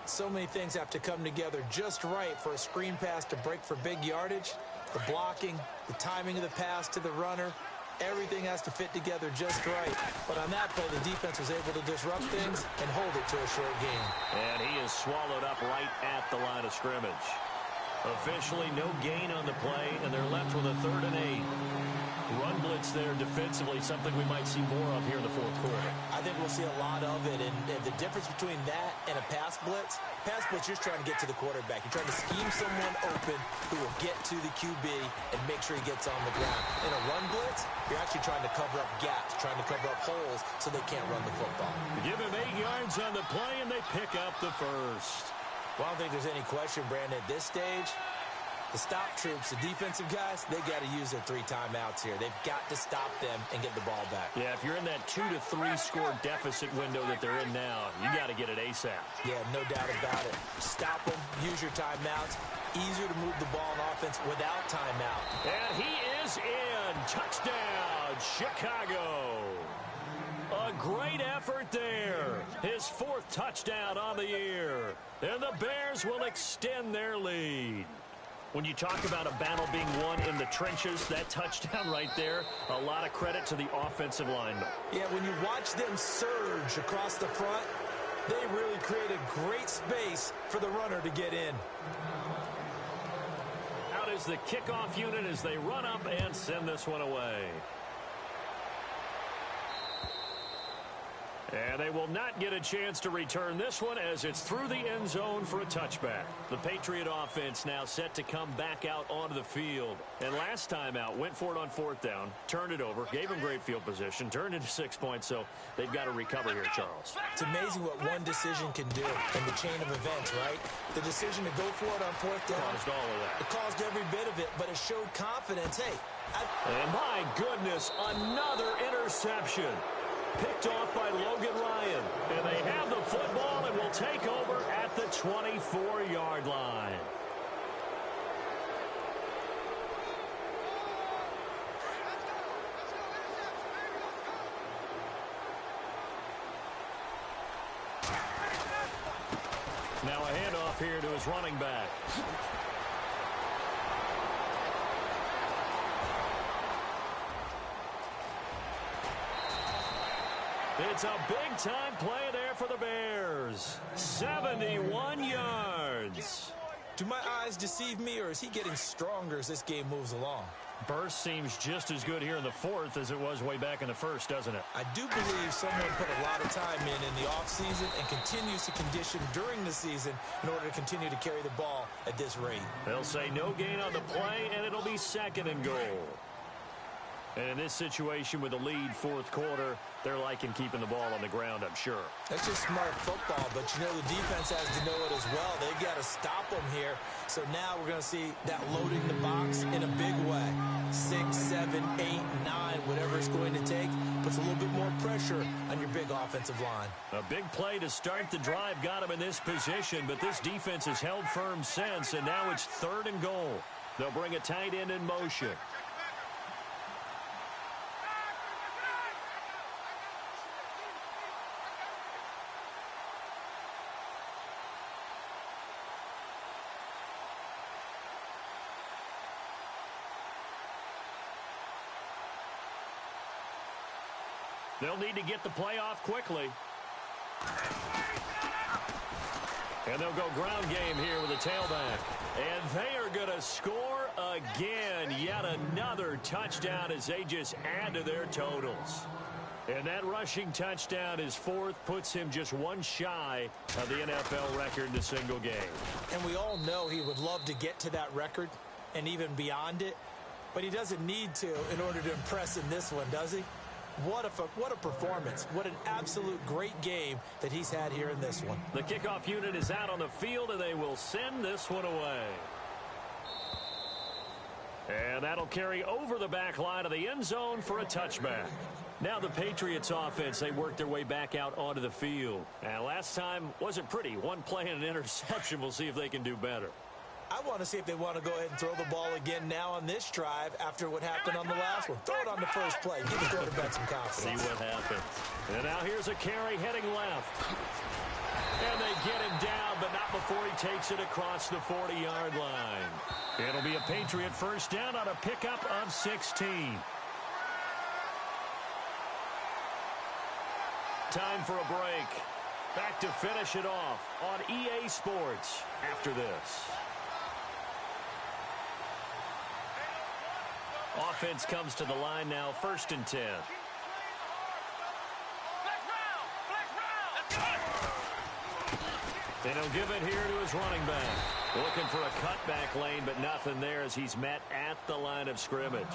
So many things have to come together just right for a screen pass to break for big yardage. The blocking, the timing of the pass to the runner, everything has to fit together just right. But on that play, the defense was able to disrupt things and hold it to a short gain. And he is swallowed up right at the line of scrimmage. Officially no gain on the play, and they're left with a 3rd and 8. Run blitz there defensively, something we might see more of here in the fourth quarter. I think we'll see a lot of it, and the difference between that and a pass blitz, you're trying to get to the quarterback. You're trying to scheme someone open who will get to the QB and make sure he gets on the ground. In a run blitz, you're actually trying to cover up gaps, trying to cover up holes so they can't run the football. Give him 8 yards on the play, and they pick up the first. Well, I don't think there's any question, Brandon, at this stage. The stop troops, the defensive guys, they got to use their 3 timeouts here. They've got to stop them and get the ball back. Yeah, if you're in that 2 to 3 score deficit window that they're in now, you got to get it ASAP. Yeah, no doubt about it. Stop them, use your timeouts. Easier to move the ball on offense without timeout. And he is in. Touchdown, Chicago. A great effort there. His 4th touchdown on the year. And the Bears will extend their lead. When you talk about a battle being won in the trenches, that touchdown right there, a lot of credit to the offensive linemen. Yeah, when you watch them surge across the front, they really create a great space for the runner to get in. Out is the kickoff unit as they run up and send this one away. And they will not get a chance to return this one as it's through the end zone for a touchback. The Patriot offense now set to come back out onto the field. And last time out, went for it on fourth down, turned it over, gave them great field position, turned into 6 points, so they've got to recover here, Charles. It's amazing what one decision can do in the chain of events, right? The decision to go for it on fourth down. Caused all of that. It caused every bit of it, but it showed confidence. Hey, and my goodness, another interception. Picked off by Logan Ryan. And they have the football and will take over at the 24-yard line. Now a handoff here to his running back. It's a big-time play there for the Bears. 71 yards. Do my eyes deceive me, or is he getting stronger as this game moves along? Burst seems just as good here in the fourth as it was way back in the first, doesn't it? I do believe someone put a lot of time in the offseason and continues to condition during the season in order to continue to carry the ball at this rate. They'll say no gain on the play, and it'll be second and goal. And in this situation with the lead fourth quarter, they're liking keeping the ball on the ground, I'm sure. That's just smart football, but you know the defense has to know it as well. They've got to stop them here. So now we're going to see that loading the box in a big way. 6, 7, 8, 9, whatever it's going to take, puts a little bit more pressure on your big offensive line. A big play to start the drive got him in this position, but this defense has held firm since, and now it's third and goal. They'll bring a tight end in motion. They'll need to get the play off quickly. And they'll go ground game here with a tailback. And they are going to score again. Yet another touchdown as they just add to their totals. And that rushing touchdown, his fourth, puts him just one shy of the NFL record in a single game. And we all know he would love to get to that record and even beyond it. But he doesn't need to in order to impress in this one, does he? What a performance. What an absolute great game that he's had here in this one. The kickoff unit is out on the field, and they will send this one away. And that'll carry over the back line of the end zone for a touchback. Now the Patriots offense, they worked their way back out onto the field. And last time wasn't pretty. One play and an interception. We'll see if they can do better. I want to see if they want to go ahead and throw the ball again now on this drive after what happened on the last one. Throw it on the first play. Give the quarterback some confidence. See what happens. And now here's a carry heading left. And they get him down, but not before he takes it across the 40-yard line. It'll be a Patriot first down on a pickup of 16. Time for a break. Back to finish it off on EA Sports after this. Offense comes to the line now, 1st and 10. And he'll give it here to his running back. Looking for a cutback lane, but nothing there as he's met at the line of scrimmage.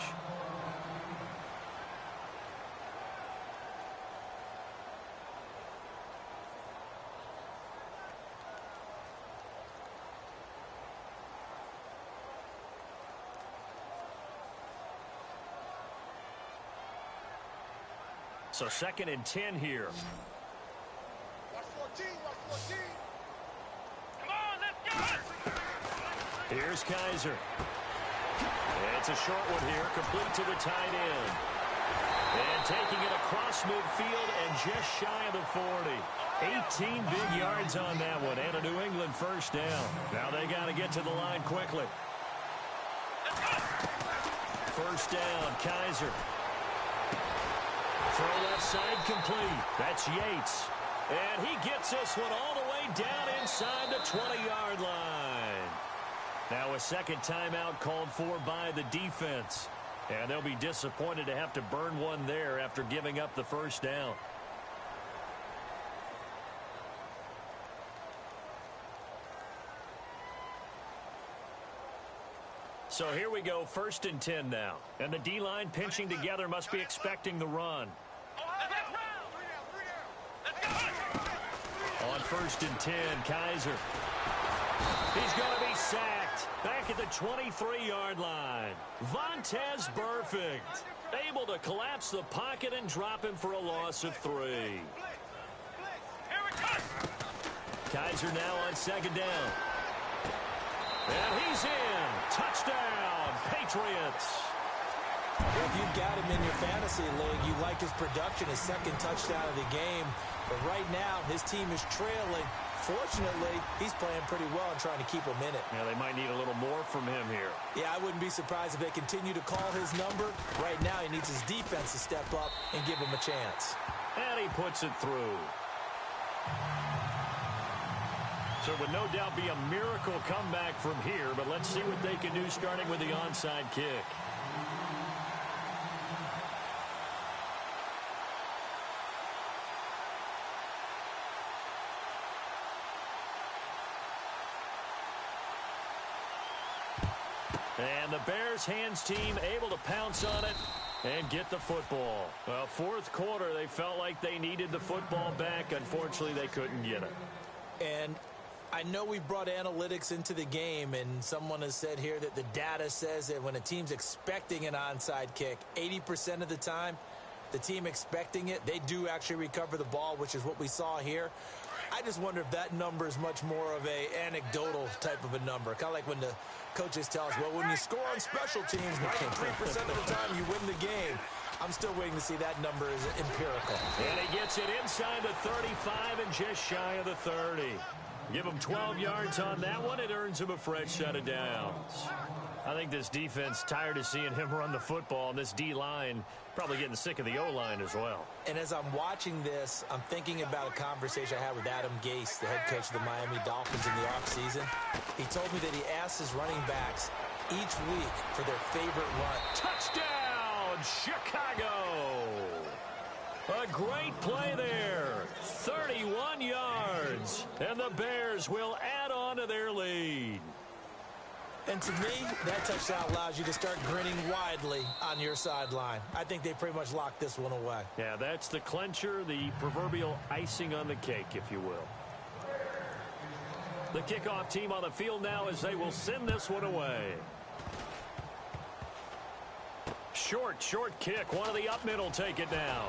So 2nd and 10 here. Come on, let's go. Here's Kaiser. It's a short one here, complete to the tight end. And taking it across midfield and just shy of the 40. 18 big yards on that one, and a New England first down. Now they got to get to the line quickly. First down, Kaiser. Throw left side complete. That's Yates. And he gets this one all the way down inside the 20-yard line. Now a second timeout called for by the defense. And they'll be disappointed to have to burn one there after giving up the first down. So here we go, 1st and 10 now. And the D-line pinching together must be expecting the run. On 1st and 10, Kaiser. He's going to be sacked back at the 23-yard line. Vontaze Burfict able to collapse the pocket and drop him for a loss of 3. Kaiser now on 2nd down. And he's in. Touchdown, Patriots. If you've got him in your fantasy league, you like his production, his 2nd touchdown of the game. But right now, his team is trailing. Fortunately, he's playing pretty well and trying to keep him in it. Yeah, they might need a little more from him here. Yeah, I wouldn't be surprised if they continue to call his number. Right now, he needs his defense to step up and give him a chance. And he puts it through. So it would no doubt be a miracle comeback from here, but let's see what they can do starting with the onside kick. And the Bears hands team able to pounce on it and get the football. Well, 4th quarter, they felt like they needed the football back. Unfortunately, they couldn't get it. And I know we brought analytics into the game, and someone has said here that the data says that when a team's expecting an onside kick, 80% of the time, the team expecting it, they do actually recover the ball, which is what we saw here. I just wonder if that number is much more of a anecdotal type of a number. Kind of like when the coaches tell us, well, when you score on special teams, 93% of the time you win the game. I'm still waiting to see that number is empirical. And he gets it inside the 35 and just shy of the 30. Give him 12 yards on that one. It earns him a fresh set of downs. I think this defense tired of seeing him run the football, and this D-line probably getting sick of the O-line as well. And as I'm watching this, I'm thinking about a conversation I had with Adam Gase, the head coach of the Miami Dolphins in the offseason. He told me that he asked his running backs each week for their favorite run. Touchdown, Chicago! A great play there. 31 yards. And the Bears will add on to their lead. And to me, that touchdown allows you to start grinning widely on your sideline. I think they pretty much locked this one away. Yeah, that's the clincher, the proverbial icing on the cake, if you will. The kickoff team on the field now as they will send this one away. Short kick. One of the up middle take it now.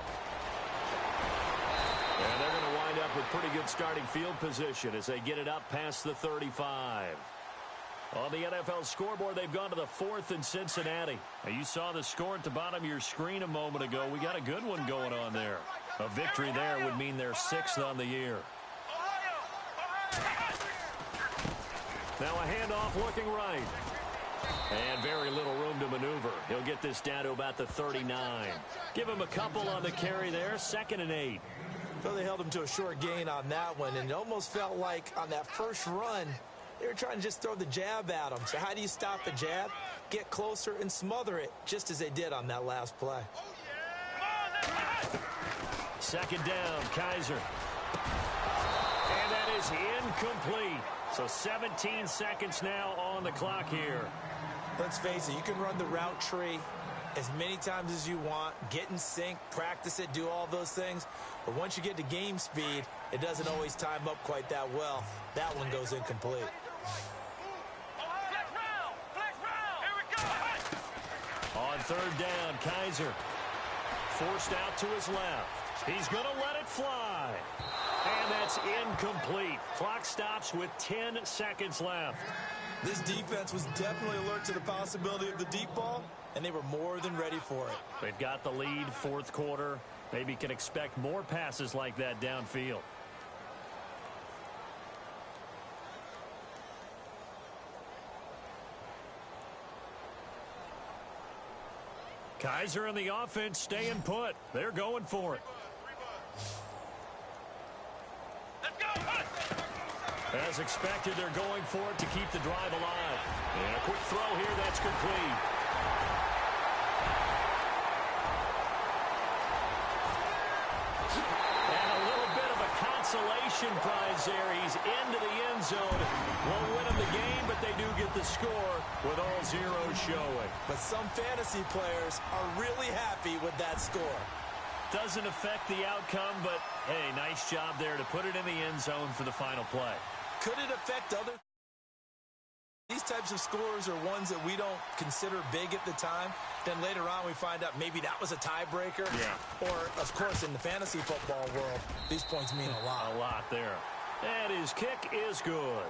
And they're going to wind up with pretty good starting field position as they get it up past the 35. On the NFL scoreboard, they've gone to the 4th in Cincinnati. Now, you saw the score at the bottom of your screen a moment ago. We got a good one going on there. A victory there would mean they're 6th on the year. Now a handoff looking right. And very little room to maneuver. He'll get this down to about the 39. Give him a couple on the carry there. 2nd and 8. So they held him to a short gain on that one, and it almost felt like on that first run, they were trying to just throw the jab at him. So how do you stop the jab? Get closer and smother it, just as they did on that last play. 2nd down, Kaiser. And that is incomplete. So 17 seconds now on the clock here. Let's face it, you can run the route tree as many times as you want, get in sync, practice it, do all those things. But once you get to game speed, it doesn't always time up quite that well. That one goes incomplete. On 3rd down, Kaiser forced out to his left. He's going to let it fly. And that's incomplete. Clock stops with 10 seconds left. This defense was definitely alert to the possibility of the deep ball, and they were more than ready for it. They've got the lead, 4th quarter. Maybe can expect more passes like that downfield. Kaiser and the offense staying put. They're going for it. As expected, they're going for it to keep the drive alive. And a quick throw here, that's complete. And a little bit of a consolation prize there. He's into the end zone. Won't win him the game, but they do get the score with all zeros showing. But some fantasy players are really happy with that score. Doesn't affect the outcome, but, hey, nice job there to put it in the end zone for the final play. Could it affect other? These types of scores are ones that we don't consider big at the time. Then later on we find out maybe that was a tiebreaker. Yeah. Or, of course, in the fantasy football world, these points mean a lot. A lot there. And his kick is good.